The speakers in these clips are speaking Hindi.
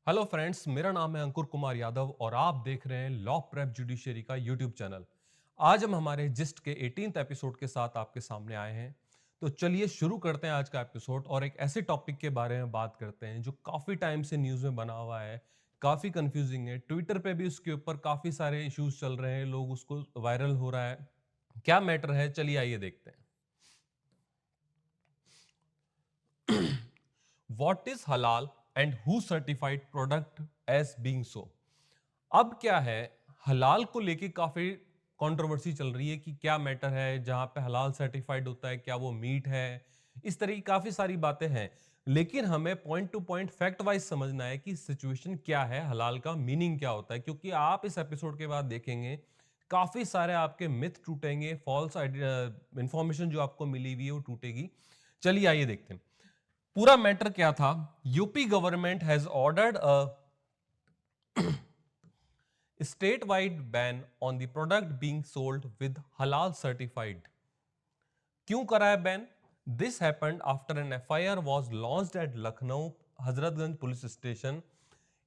हेलो फ्रेंड्स, मेरा नाम है अंकुर कुमार यादव और आप देख रहे हैं लॉ प्रेप जुडिशरी का यूट्यूब चैनल। आज हम हमारे जिस्ट के 18th एपिसोड के साथ आपके सामने आए हैं। तो चलिए शुरू करते हैं आज का एपिसोड और एक ऐसे टॉपिक के बारे में बात करते हैं जो काफी टाइम से न्यूज में बना हुआ है, काफी कंफ्यूजिंग है। ट्विटर पे भी उसके ऊपर काफी सारे इश्यूज चल रहे हैं, लोग उसको वायरल हो रहा है। क्या मैटर है, चलिए आइए देखते हैं। What is halal and who certified product as being so. अब क्या है, हलाल को लेके काफी कंट्रोवर्सी चल रही है कि क्या मैटर है जहां पे हलाल सर्टिफाइड होता है, क्या वो मीट है। इस तरह की काफी सारी बातें हैं, लेकिन हमें point two point fact wise समझना है कि सिचुएशन क्या है, हलाल का मीनिंग क्या होता है, क्योंकि आप इस एपिसोड के बाद देखेंगे काफी सारे आपके मिथ टूटेंगे, फॉल्स इंफॉर्मेशन जो आपको मिली हुई है वो टूटेगी। चलिए आइए देखते हैं पूरा मैटर क्या था। UP government has ordered a statewide ban on the product being sold with halal certified. क्यों करा है ban? This happened after an FIR was launched at Lucknow Hazratganj police station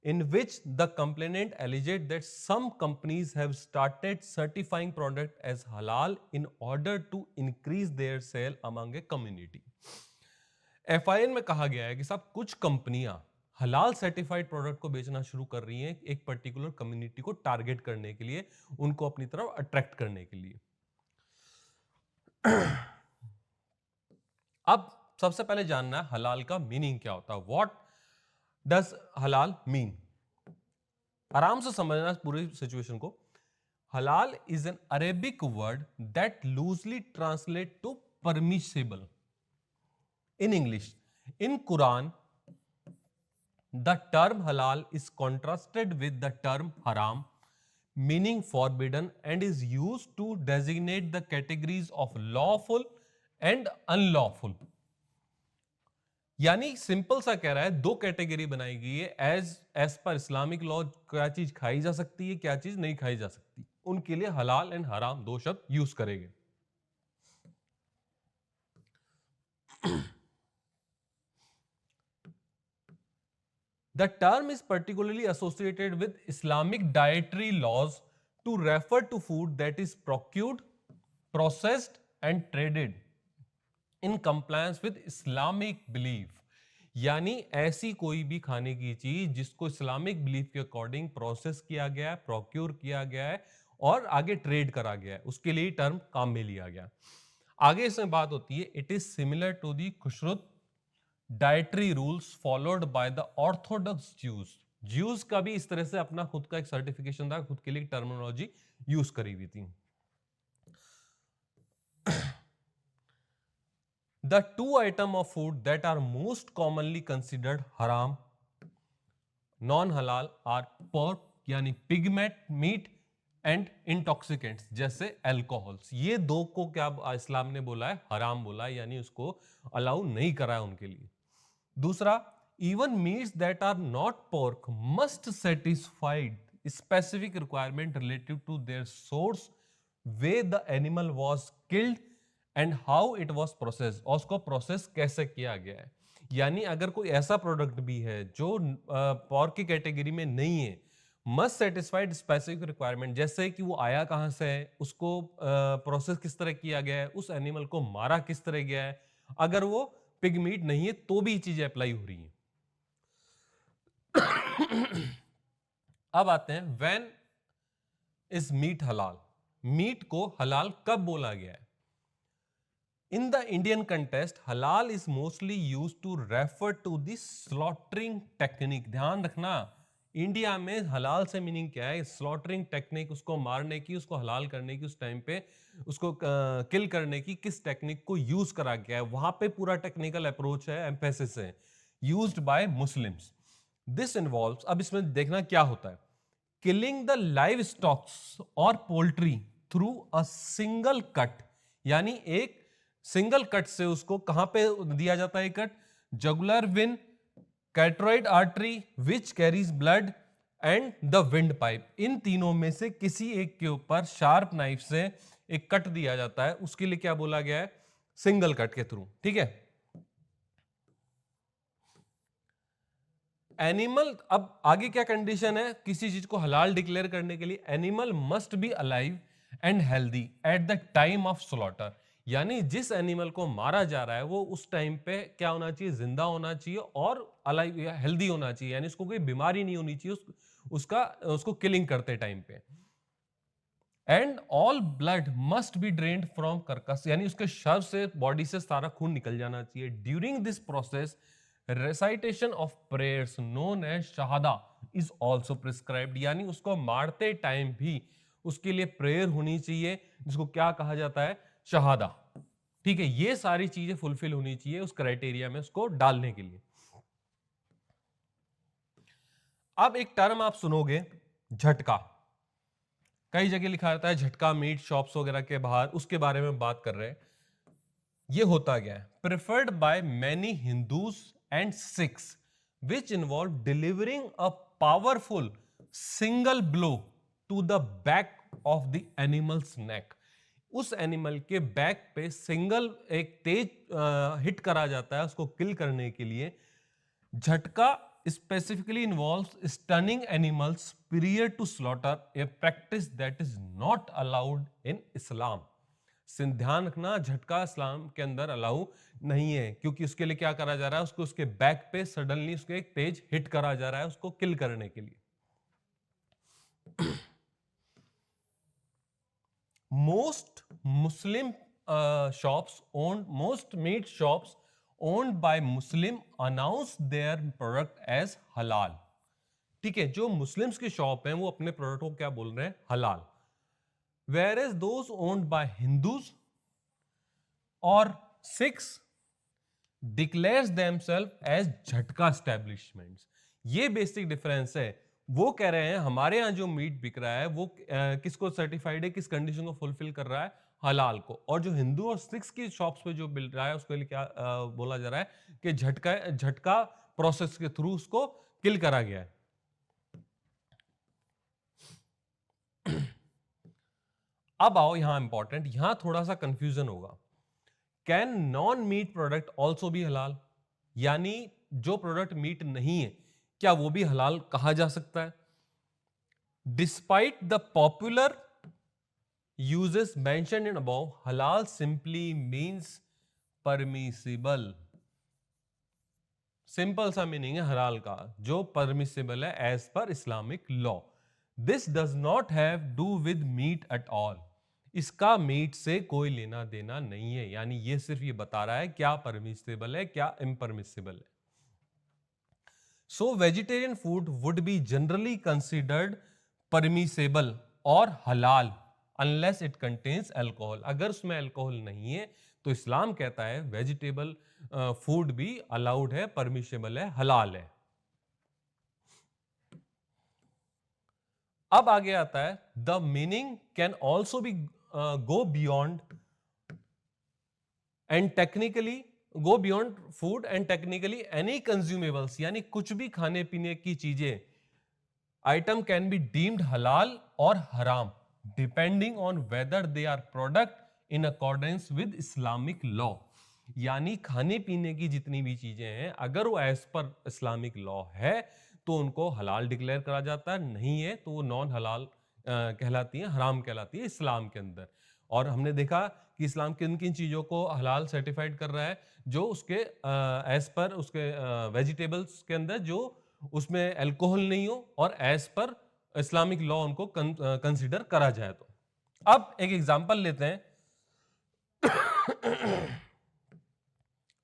in which the complainant alleged that some companies have started certifying product as halal in order to increase their sale among a community. FIR में कहा गया है कि साहब कुछ कंपनियां हलाल सर्टिफाइड प्रोडक्ट को बेचना शुरू कर रही हैं एक पर्टिकुलर कम्युनिटी को टारगेट करने के लिए, उनको अपनी तरफ अट्रैक्ट करने के लिए। अब सबसे पहले जानना है हलाल का मीनिंग क्या होता है। What does halal mean? आराम से समझना पूरी सिचुएशन को। Halal is an Arabic word that loosely translate to permissible in English. In Quran the term halal is contrasted with the term haram, meaning forbidden, and is used to designate the categories of lawful and unlawful. यानी सिंपल सा कह रहा है, दो कैटेगरी बनाई गई है as as per Islamic law, क्या चीज खाई जा सकती है, क्या चीज नहीं खाई जा सकती, उनके लिए हलाल एंड हराम दो शब्द यूज करेंगे। The term is particularly associated with Islamic dietary laws to refer to food that is procured, processed, and traded in compliance with Islamic belief. यानी ऐसी कोई भी खाने की चीज जिसको इस्लामिक बिलीफ के अकॉर्डिंग प्रोसेस किया गया है, प्रोक्योर किया गया है और आगे ट्रेड करा गया है, उसके लिए टर्म काम में लिया गया। आगे इसमें बात होती है, it is similar to the kashrut dietary rules followed by the orthodox Jews. Jews का भी इस तरह से अपना खुद का एक सर्टिफिकेशन था, खुद के लिए टर्मिनोलॉजी यूज करी हुई थी। The two item of food that are most commonly considered haram non halal are pork यानी पिगमेट मीट एंड इंटॉक्सिकेंट्स जैसे अल्कोहल्स। ये दो को क्या इस्लाम ने बोला है, हराम बोला है, यानी उसको अलाउ नहीं करा है उनके लिए। दूसरा, even meats that are not pork must satisfied specific requirement relative to their source, way the animal was killed and how it was process, और उसको प्रोसेस कैसे किया गया है। यानी अगर कोई ऐसा प्रोडक्ट भी है जो पोर्क की कैटेगरी में नहीं है, मस्ट सेटिस्फाइड स्पेसिफिक रिक्वायरमेंट, जैसे कि वो आया कहां से है, उसको प्रोसेस किस तरह किया गया है, उस एनिमल को मारा किस तरह गया है, अगर वो पिग मीट नहीं है तो भी चीजें अप्लाई हो रही हैं। अब आते हैं, when is meat halal? Meat को हलाल कब बोला गया है? In the Indian contest halal is mostly use to refer to the slaughtering technique. ध्यान रखना, इंडिया में हलाल से मीनिंग क्या है? स्लॉटरिंग टेक्निक, उसको मारने की, उसको हलाल करने की, उस टाइम पे उसको किल करने की किस टेक्निक को यूज करा गया है, वहां पे पूरा टेक्निकल अप्रोच है, एम्फेसिस है, used by Muslims. This involves, अब इसमें देखना क्या होता है, किलिंग द लाइव स्टॉक्स और poultry through a single cut. यानी एक सिंगल कट से उसको कहां पे दिया जाता है cut? Jugular vein, carotid artery which carries blood and the windpipe. इन तीनों में से किसी एक के ऊपर शार्प नाइफ से एक कट दिया जाता है, उसके लिए क्या बोला गया है? सिंगल कट के थ्रू। ठीक है। एनिमल, अब आगे क्या कंडीशन है किसी चीज को हलाल डिक्लेयर करने के लिए, animal must be alive and healthy at the time of slaughter, यानी जिस एनिमल को मारा जा रहा है वो उस टाइम पे क्या होना चाहिए, जिंदा होना चाहिए और अलाइव या हेल्दी होना चाहिए, यानी उसको कोई बीमारी नहीं होनी चाहिए उसको किलिंग करते टाइम पे। And all blood must be drained from Kirkus, यानी उसके शव से, बॉडी से सारा खून निकल जाना चाहिए। During this process recitation of prayers known as shahada is also prescribed, यानी उसको मारते टाइम भी उसके लिए प्रेयर होनी चाहिए, जिसको क्या कहा जाता है, शहादा। ठीक है, ये सारी चीजें फुलफिल होनी चाहिए उस क्राइटेरिया में उसको डालने के लिए। अब एक टर्म आप सुनोगे, झटका, कई जगह लिखा रहता है झटका मीट शॉप्स वगैरह के बाहर, उसके बारे में बात कर रहे हैं। ये होता क्या है, preferred by many Hindus and Sikhs which involve delivering a powerful single blow to the back of the animal's neck, उस एनिमल के बैक पे सिंगल एक तेज हिट करा जाता है उसको किल करने के लिए। झटका specifically involves stunning animals prior to slaughter, a practice that is not allowed in Islam. ध्यान रखना, झटका इस्लाम के अंदर अलाउ नहीं है, क्योंकि उसके लिए क्या करा जा रहा है, उसको उसके बैक पे सडनली उसको एक तेज हिट करा जा रहा है उसको किल करने के लिए। most muslim most meat shops owned by muslim announce their product as halal। ठीक है, जो मुस्लिम्स की शॉप है वो अपने प्रोडक्ट को क्या बोल रहे हैं, हलाल। Whereas those owned by Hindus और Sikhs declares themselves as jhatka establishments. ये बेसिक डिफरेंस है। वो कह रहे हैं हमारे यहां जो मीट बिक रहा है वो किसको सर्टिफाइड है, किस कंडीशन को फुलफिल कर रहा है, हलाल को। और जो हिंदू और सिख्स की शॉप्स पे जो मिल रहा है उसके लिए क्या बोला जा रहा है कि झटका प्रोसेस के थ्रू उसको किल करा गया है। अब आओ यहां इंपॉर्टेंट, यहां थोड़ा सा कंफ्यूजन होगा। Can non meat product also भी हलाल, यानी जो प्रोडक्ट मीट नहीं है क्या वो भी हलाल कहा जा सकता है? Despite the popular usages mention in above, halal simply means permissible. Simple सा मीनिंग है हलाल का, जो परमिसिबल है as per Islamic law. This does not have do with meat at all, इसका मीट से कोई लेना देना नहीं है, यानी ये सिर्फ ये बता रहा है क्या परमिसिबल है क्या इम्परमिसिबल है। So vegetarian food would be generally considered permissible और halal unless it contains alcohol. अगर उसमें अल्कोहल नहीं है तो इस्लाम कहता है वेजिटेबल फूड भी अलाउड है, परमिसेबल है, हलाल है। अब आगे आता है the meaning can also be go beyond and technically go beyond food and technically any consumables, यानी कुछ भी खाने पीने की चीजें item can be deemed halal और haram depending on whether they are product in accordance with Islamic law. यानी खाने पीने की जितनी भी चीजें हैं अगर वो एज पर इस्लामिक लॉ है तो उनको हलाल डिक्लेयर करा जाता है, नहीं है तो वो नॉन हलाल कहलाती है, हराम कहलाती है इस्लाम के अंदर। और हमने देखा कि इस्लाम किन किन चीज़ों को हलाल सर्टिफाइड कर रहा है, जो उसके एज पर उसके वेजिटेबल्स के अंदर जो उसमें अल्कोहल नहीं हो और एज पर इस्लामिक लॉ उनको कंसीडर करा जाए। तो अब एक एग्जांपल लेते हैं।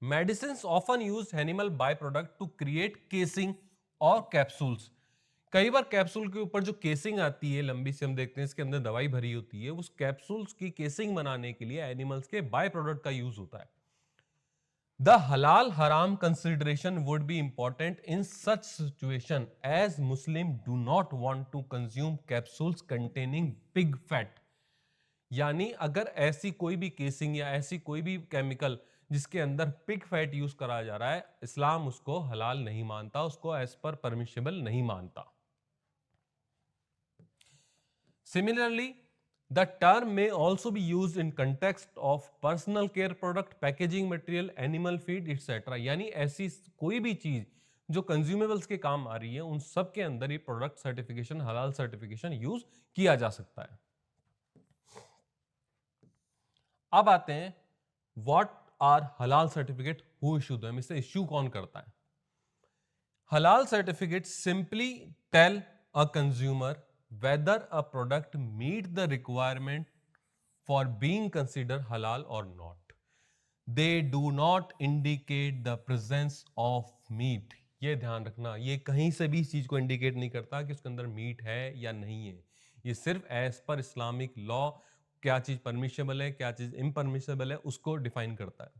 Medicine often use animal by product to create casing और कैप्सूल्स। कई बार कैप्सूल के ऊपर जो केसिंग आती है लंबी से, हम देखते हैं इसके अंदर दवाई भरी होती है, उस कैप्सूल्स की केसिंग बनाने के लिए एनिमल्स के बाय प्रोडक्ट का यूज होता है। The halal haram consideration would be important in such situation as Muslim do not want to consume capsules containing pig fat। यानी अगर ऐसी कोई भी केसिंग या ऐसी कोई भी केमिकल जिसके अंदर पिग फैट यूज करा जा रहा है, इस्लाम उसको हलाल नहीं मानता, उसको एज पर परमिशेबल नहीं मानता। Similarly, the term may also be used in context of personal care product, packaging material, animal feed, etc. यानी ऐसी कोई भी चीज जो कंज्यूमेबल्स के काम आ रही है उन सब के अंदर ये product certification, halal certification use किया जा सकता है। अब आते हैं what are halal certificate, who issue them, इसे इश्यू कौन करता है। Halal certificate simply tell a consumer whether a product meet the requirement for being considered halal or not. They do not indicate the presence of meat. ये ध्यान रखना, ये कहीं से भी इस चीज को इंडिकेट नहीं करता कि उसके अंदर मीट है या नहीं है। ये सिर्फ एज पर इस्लामिक लॉ क्या चीज परमिशेबल है, क्या चीज इम्परमिशेबल है, उसको डिफाइन करता है।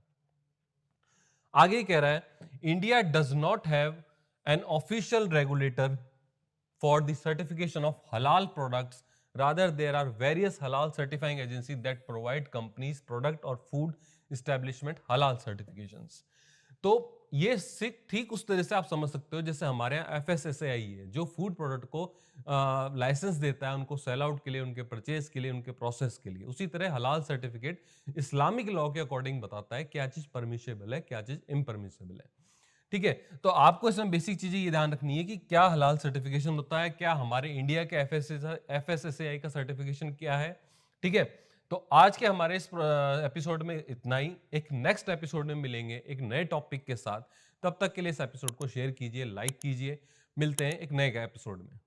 आगे कह रहा है India does not have an official regulator for the certification of halal products. Rather, there are various halal certifying agencies that provide companies, product or food establishment halal certifications. तो ये ठीक उस तरह से आप समझ सकते हो जैसे हमारे यहाँ FSSAI है जो फूड प्रोडक्ट को लाइसेंस देता है उनको सेल आउट के लिए, उनके परचेज के लिए, उनके प्रोसेस के लिए। उसी तरह हलाल सर्टिफिकेट इस्लामिक लॉ के अकॉर्डिंग बताता है क्या चीज परमिशेबल है, क्या चीज इम्परमिशेबल है। ठीक है, तो आपको इसमें बेसिक चीजें ये ध्यान रखनी है कि क्या हलाल सर्टिफिकेशन होता है, क्या हमारे इंडिया के FSSAI का सर्टिफिकेशन क्या है। ठीक है, तो आज के हमारे इस एपिसोड में इतना ही। एक नेक्स्ट एपिसोड में मिलेंगे एक नए टॉपिक के साथ। तब तक के लिए इस एपिसोड को शेयर कीजिए, लाइक कीजिए। मिलते हैं एक नए एपिसोड में।